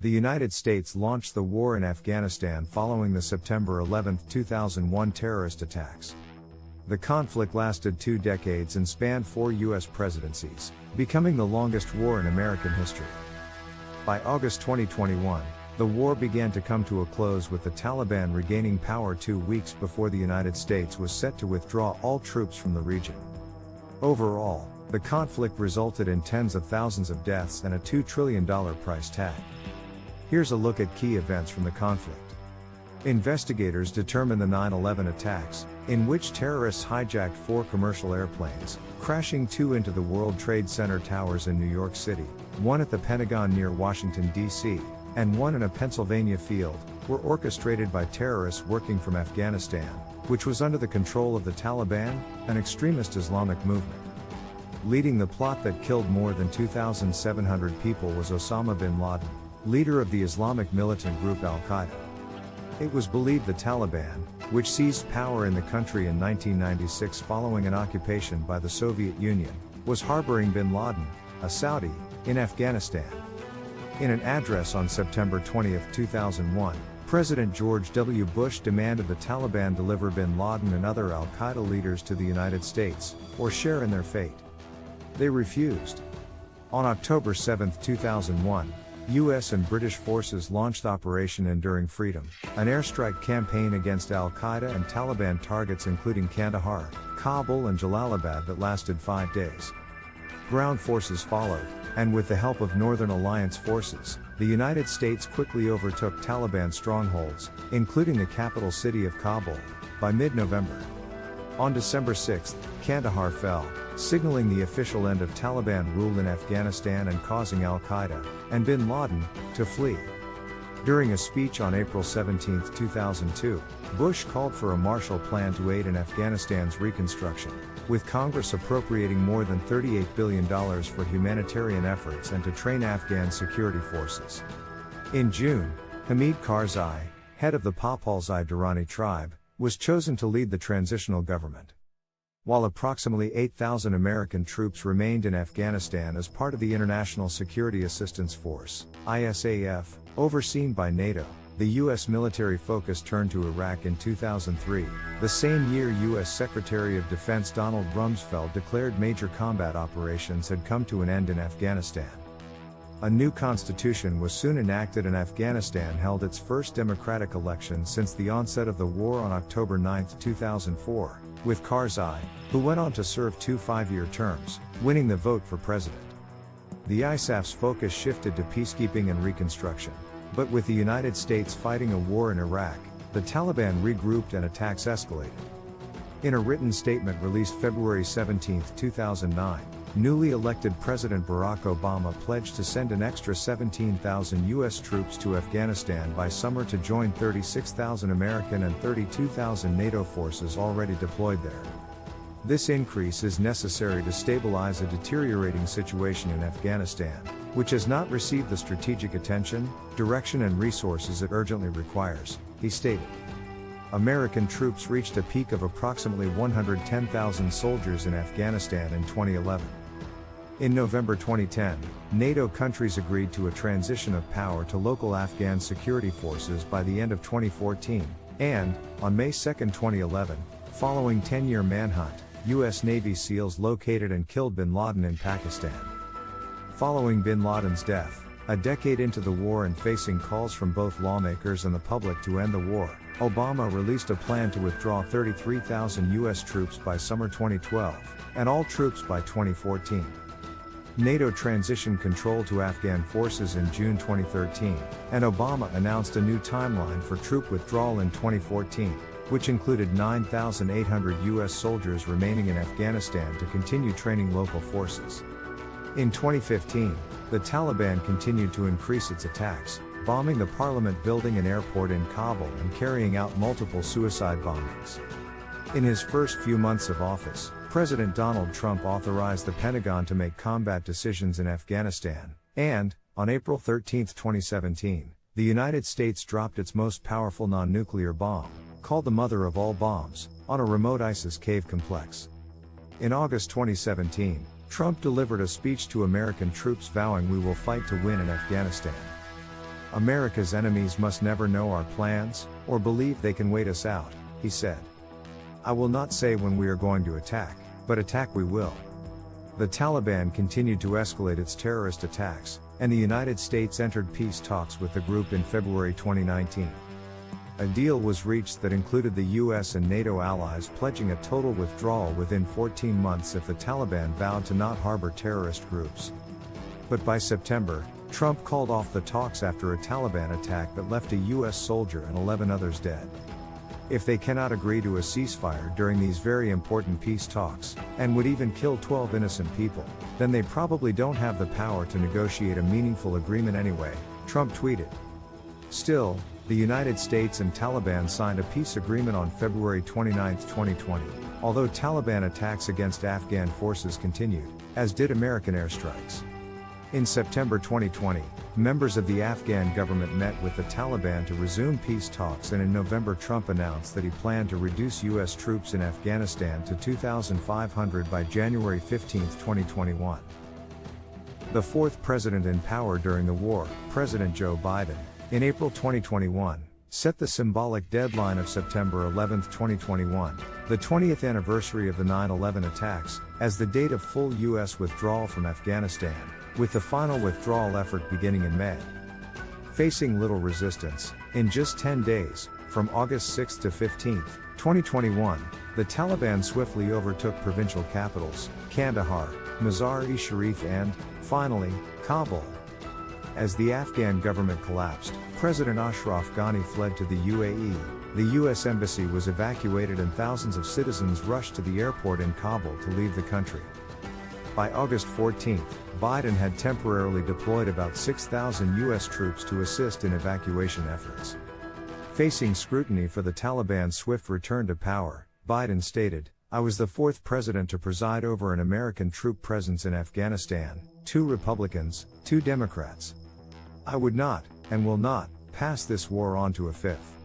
The United States launched the war in Afghanistan following the September 11, 2001 terrorist attacks. The conflict lasted 2 decades and spanned 4 U.S. presidencies, becoming the longest war in American history. By August 2021, the war began to come to a close, with the Taliban regaining power 2 weeks before the United States was set to withdraw all troops from the region. Overall, the conflict resulted in tens of thousands of deaths and a $2 trillion price tag. Here's a look at key events from the conflict. Investigators determined the 9/11 attacks, in which terrorists hijacked 4 commercial airplanes, crashing 2 into the World Trade Center towers in New York City, 1 at the Pentagon near Washington, D.C., and 1 in a Pennsylvania field, were orchestrated by terrorists working from Afghanistan, which was under the control of the Taliban, an extremist Islamic movement. Leading the plot that killed more than 2,700 people was Osama bin Laden, leader of the Islamic militant group Al-Qaeda. It was believed the Taliban, which seized power in the country in 1996 following an occupation by the Soviet Union, was harboring bin Laden, a Saudi, in Afghanistan. In an address on September 20, 2001, President George W. Bush demanded the Taliban deliver bin Laden and other Al-Qaeda leaders to the United States, or share in their fate. They refused. On October 7, 2001, U.S. and British forces launched Operation Enduring Freedom, an airstrike campaign against Al-Qaeda and Taliban targets including Kandahar, Kabul and Jalalabad that lasted 5 days. Ground forces followed, and with the help of Northern Alliance forces, the United States quickly overtook Taliban strongholds, including the capital city of Kabul, by mid-November. On December 6, Kandahar fell, signaling the official end of Taliban rule in Afghanistan and causing Al-Qaeda, and bin Laden, to flee. During a speech on April 17, 2002, Bush called for a Marshall Plan to aid in Afghanistan's reconstruction, with Congress appropriating more than $38 billion for humanitarian efforts and to train Afghan security forces. In June, Hamid Karzai, head of the Papalzai Durrani tribe, was chosen to lead the transitional government. While approximately 8,000 American troops remained in Afghanistan as part of the International Security Assistance Force, ISAF, overseen by NATO, the U.S. military focus turned to Iraq in 2003, the same year U.S. Secretary of Defense Donald Rumsfeld declared major combat operations had come to an end in Afghanistan. A new constitution was soon enacted and Afghanistan held its first democratic election since the onset of the war on October 9, 2004, with Karzai, who went on to serve 2 5-year terms, winning the vote for president. The ISAF's focus shifted to peacekeeping and reconstruction, but with the United States fighting a war in Iraq, the Taliban regrouped and attacks escalated. In a written statement released February 17, 2009, newly elected President Barack Obama pledged to send an extra 17,000 U.S. troops to Afghanistan by summer to join 36,000 American and 32,000 NATO forces already deployed there. This increase is necessary to stabilize a deteriorating situation in Afghanistan, which has not received the strategic attention, direction and resources it urgently requires, he stated. American troops reached a peak of approximately 110,000 soldiers in Afghanistan in 2011. In November 2010, NATO countries agreed to a transition of power to local Afghan security forces by the end of 2014, and, on May 2, 2011, following 10-year manhunt, U.S. Navy SEALs located and killed bin Laden in Pakistan. Following bin Laden's death, a decade into the war and facing calls from both lawmakers and the public to end the war, Obama released a plan to withdraw 33,000 U.S. troops by summer 2012, and all troops by 2014. NATO transitioned control to Afghan forces in June 2013, and Obama announced a new timeline for troop withdrawal in 2014, which included 9,800 U.S. soldiers remaining in Afghanistan to continue training local forces. In 2015, the Taliban continued to increase its attacks, bombing the parliament building and airport in Kabul and carrying out multiple suicide bombings. In his first few months of office, President Donald Trump authorized the Pentagon to make combat decisions in Afghanistan, and, on April 13, 2017, the United States dropped its most powerful non-nuclear bomb, called the mother of all bombs, on a remote ISIS cave complex. In August 2017, Trump delivered a speech to American troops vowing we will fight to win in Afghanistan. America's enemies must never know our plans, or believe they can wait us out, he said. I will not say when we are going to attack, but attack we will. The Taliban continued to escalate its terrorist attacks, and the United States entered peace talks with the group in February 2019. A deal was reached that included the US and NATO allies pledging a total withdrawal within 14 months if the Taliban vowed to not harbor terrorist groups. But by September, Trump called off the talks after a Taliban attack that left a US soldier and 11 others dead. If they cannot agree to a ceasefire during these very important peace talks, and would even kill 12 innocent people, then they probably don't have the power to negotiate a meaningful agreement anyway, Trump tweeted. Still, the United States and Taliban signed a peace agreement on February 29, 2020, although Taliban attacks against Afghan forces continued, as did American airstrikes. In September 2020, members of the Afghan government met with the Taliban to resume peace talks, and in November Trump announced that he planned to reduce U.S. troops in Afghanistan to 2,500 by January 15, 2021. The fourth president in power during the war, President Joe Biden, in April 2021, set the symbolic deadline of September 11, 2021, the 20th anniversary of the 9/11 attacks, as the date of full U.S. withdrawal from Afghanistan, with the final withdrawal effort beginning in May. Facing little resistance, in just 10 days, from August 6 to 15, 2021, the Taliban swiftly overtook provincial capitals, Kandahar, Mazar-e-Sharif and, finally, Kabul. As the Afghan government collapsed, President Ashraf Ghani fled to the UAE, the U.S. embassy was evacuated and thousands of citizens rushed to the airport in Kabul to leave the country. By August 14, Biden had temporarily deployed about 6,000 U.S. troops to assist in evacuation efforts. Facing scrutiny for the Taliban's swift return to power, Biden stated, "I was the fourth president to preside over an American troop presence in Afghanistan, 2 Republicans, 2 Democrats. I would not, and will not, pass this war on to a fifth."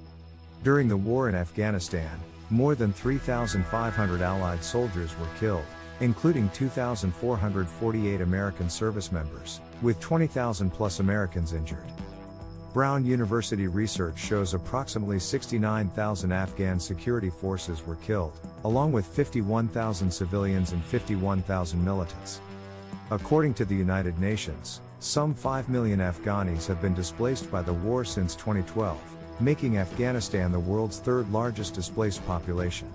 During the war in Afghanistan, more than 3,500 Allied soldiers were killed, including 2,448 American service members, with 20,000 plus Americans injured. Brown University research shows approximately 69,000 Afghan security forces were killed, along with 51,000 civilians and 51,000 militants. According to the United Nations, some 5 million Afghanis have been displaced by the war since 2012, making Afghanistan the world's third largest displaced population.